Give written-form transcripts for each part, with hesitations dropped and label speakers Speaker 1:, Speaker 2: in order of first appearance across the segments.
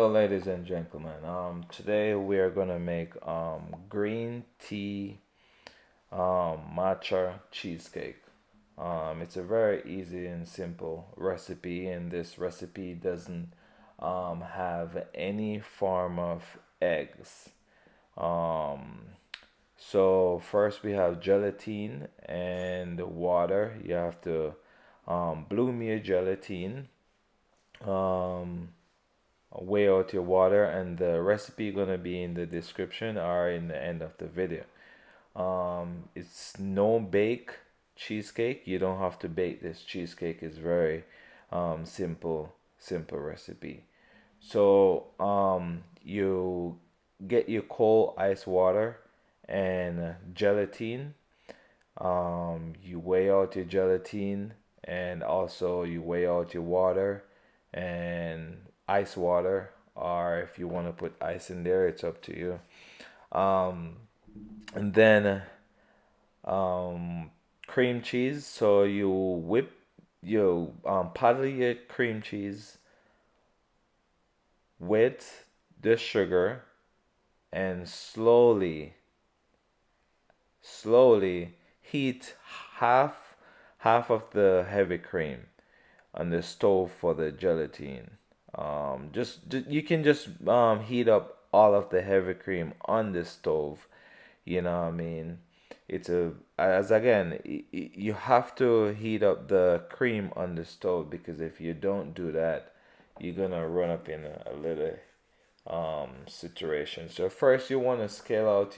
Speaker 1: Hello, ladies and gentlemen. Today we are gonna make green tea matcha cheesecake. It's a very easy and simple recipe, and this recipe doesn't have any form of eggs. Um, so first we have gelatin and water. You have to bloom your gelatin. Um, Weigh out your water, and the recipe gonna be in the description or in the end of the video. It's no bake cheesecake. You don't have to bake this cheesecake. It's very simple recipe. So you get your cold ice water and gelatin. You weigh out your gelatin, and also you weigh out your water and ice water, or if you want to put ice in there, it's up to you. Um, and then um, cream cheese. So you paddle your cream cheese with the sugar and slowly heat half of the heavy cream on the stove for the gelatin. You can just heat up all of the heavy cream on the stove. You know what I mean? It's a as again you have to heat up the cream on the stove, because if you don't do that, you're gonna run up in a little situation. So first you want to scale out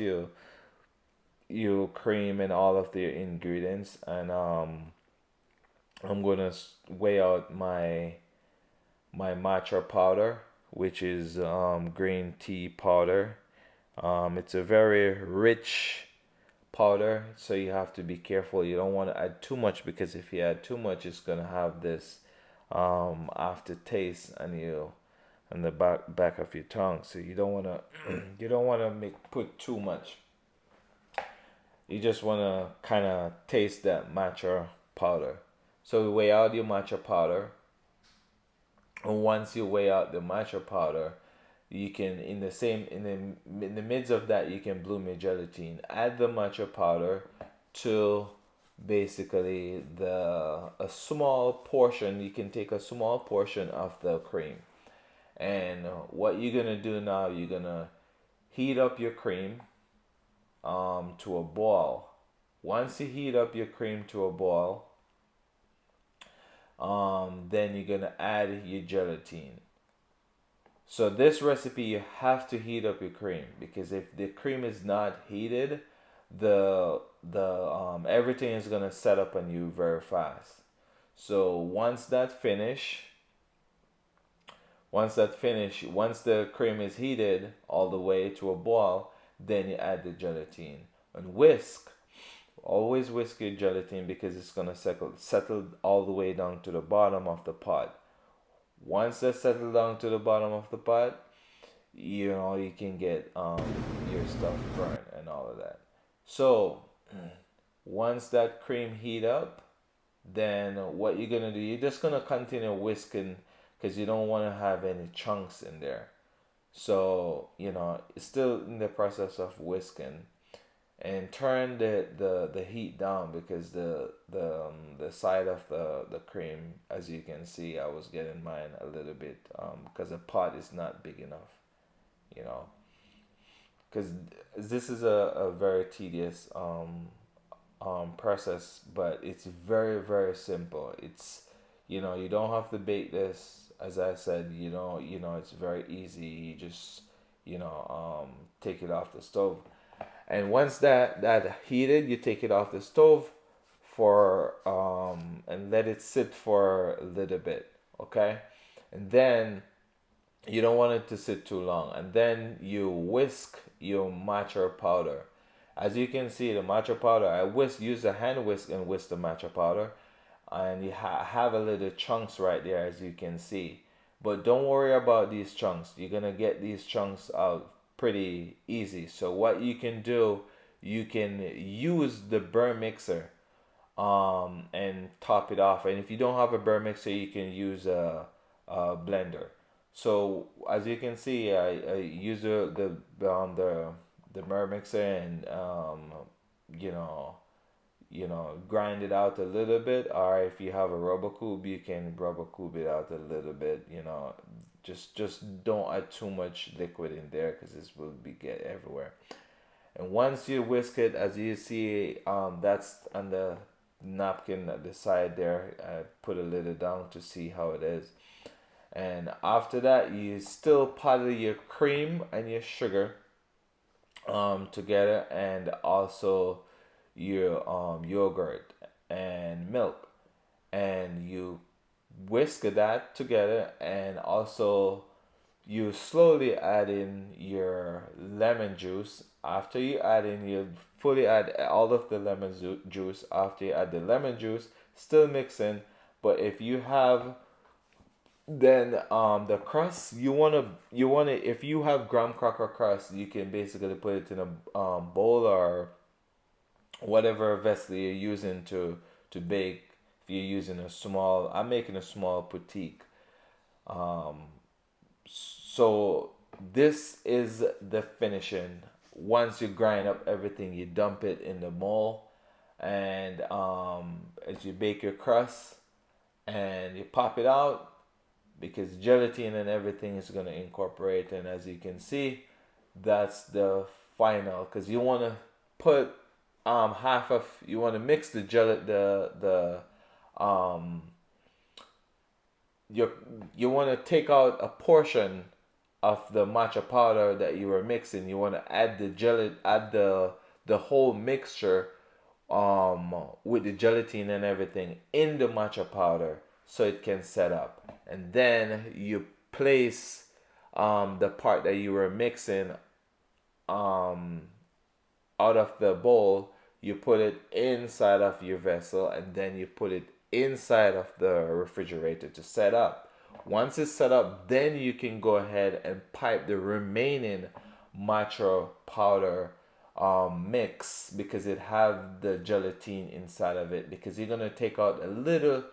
Speaker 1: your cream and all of the ingredients, and I'm gonna weigh out my matcha powder, which is green tea powder. It's a very rich powder, so you have to be careful. You don't want to add too much, because if you add too much, it's gonna have this aftertaste on the back of your tongue. So you don't wanna you don't wanna make put too much. You just wanna kind of taste that matcha powder. So you weigh out your matcha powder, and once you weigh out the matcha powder, you can in the midst of that you can bloom your gelatin. Add the matcha powder to basically the a small portion. You can take a small portion of the cream, and what you're gonna do now, you're gonna heat up your cream to a boil. Once you heat up your cream to a boil, then you're gonna add your gelatin. So this recipe, you have to heat up your cream, because if the cream is not heated, the everything is gonna set up on you very fast. So once the cream is heated all the way to a boil, then you add the gelatin and whisk. Always whisk your gelatin, because it's gonna settle all the way down to the bottom of the pot. Once that settle down to the bottom of the pot, you can get your stuff burnt and all of that. So once that cream heat up, then what you're gonna do, you're just gonna continue whisking, because you don't want to have any chunks in there. So it's still in the process of whisking, and turn the heat down, because the side of the cream, as you can see, I was getting mine a little bit because the pot is not big enough, you know because this is a very tedious process, but it's very simple. You don't have to bake this, as I said. It's very easy. You just take it off the stove, and once that heated, you take it off the stove for and let it sit for a little bit, okay? And then you don't want it to sit too long, and then you whisk your matcha powder. As you can see, the matcha powder, I use a hand whisk and whisk the matcha powder, and you have a little chunks right there, as you can see. But don't worry about these chunks. You're gonna get these chunks out pretty easy. So what you can do, you can use the burr mixer and top it off. And if you don't have a burr mixer, you can use a blender. So as you can see, I use the merc mixer and you know grind it out a little bit. Or if you have a rubber cube, you can rubber cube it out a little bit. Just don't add too much liquid in there because this will be get everywhere. And once you whisk it, as you see, that's on the napkin at the side there. I put a little down to see how it is. And after that, you still powder your cream and your sugar together, and also your yogurt and milk, and you whisk that together, and also you slowly add in your lemon juice. After you add in, you fully add all of the juice. After you add the lemon juice, still mixing. But if you have then the crust, you wanna if you have graham cracker crust, you can basically put it in a bowl or whatever vessel you're using to bake. If you're using a small, I'm making a small petite. Um, so this is the finishing. Once you grind up everything, you dump it in the mold, and as you bake your crust and you pop it out, because gelatin and everything is going to incorporate. And as you can see, that's the final, because you want to put half of, you want to mix the the you you want to take out a portion of the matcha powder that you were mixing. You want to add add the whole mixture with the gelatin and everything in the matcha powder so it can set up. And then you place the part that you were mixing um, out of the bowl. You put it inside of your vessel, and then you put it inside of the refrigerator to set up. Once it's set up, then you can go ahead and pipe the remaining matcha powder mix, because it have the gelatin inside of it, because you're gonna take out a little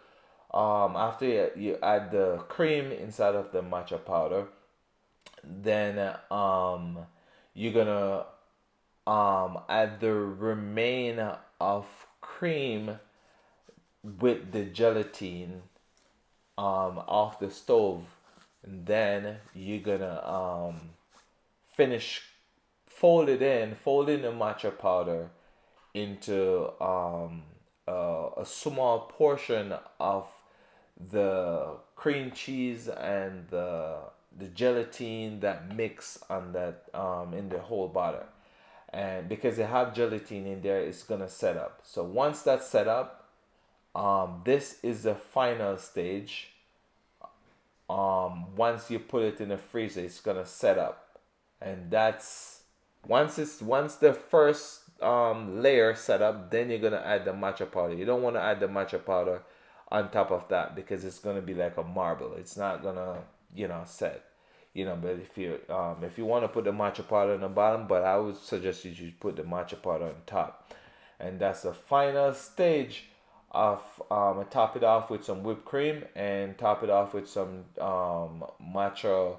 Speaker 1: after you add the cream inside of the matcha powder. Then you're gonna add the remain of cream with the gelatin off the stove. And then you're gonna finish fold in the matcha powder into a small portion of the cream cheese and the gelatin that mix on that in the whole batter. And because they have gelatin in there, it's gonna set up. So once that's set up, this is the final stage. Once you put it in the freezer, it's gonna set up. And that's once the first layer set up, then you're gonna add the matcha powder. You don't want to add the matcha powder on top of that, because it's gonna be like a marble. It's not gonna set. But if you want to put the matcha powder on the bottom, but I would suggest you should put the matcha powder on top. And that's the final stage of top it off with some whipped cream, and top it off with some matcha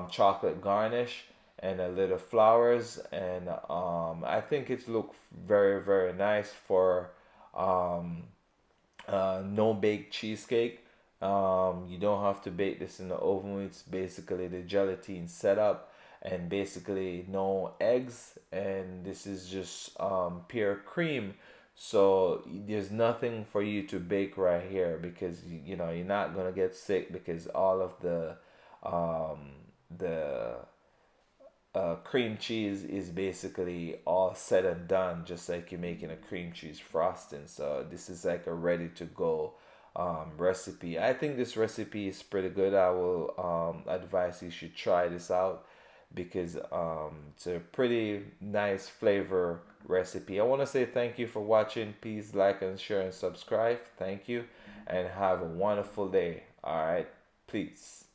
Speaker 1: chocolate garnish and a little flowers. And I think it's look very, very nice for no bake cheesecake. You don't have to bake this in the oven. It's basically the gelatin setup, and basically no eggs, and this is just pure cream. So there's nothing for you to bake right here, because you're not gonna get sick, because all of the cream cheese is basically all said and done, just like you're making a cream cheese frosting. So this is like a ready to go recipe. I think this recipe is pretty good. I will advise you should try this out, because it's a pretty nice flavor recipe. I want to say thank you for watching. Please like and share and subscribe. Thank you, and have a wonderful day. All right, please.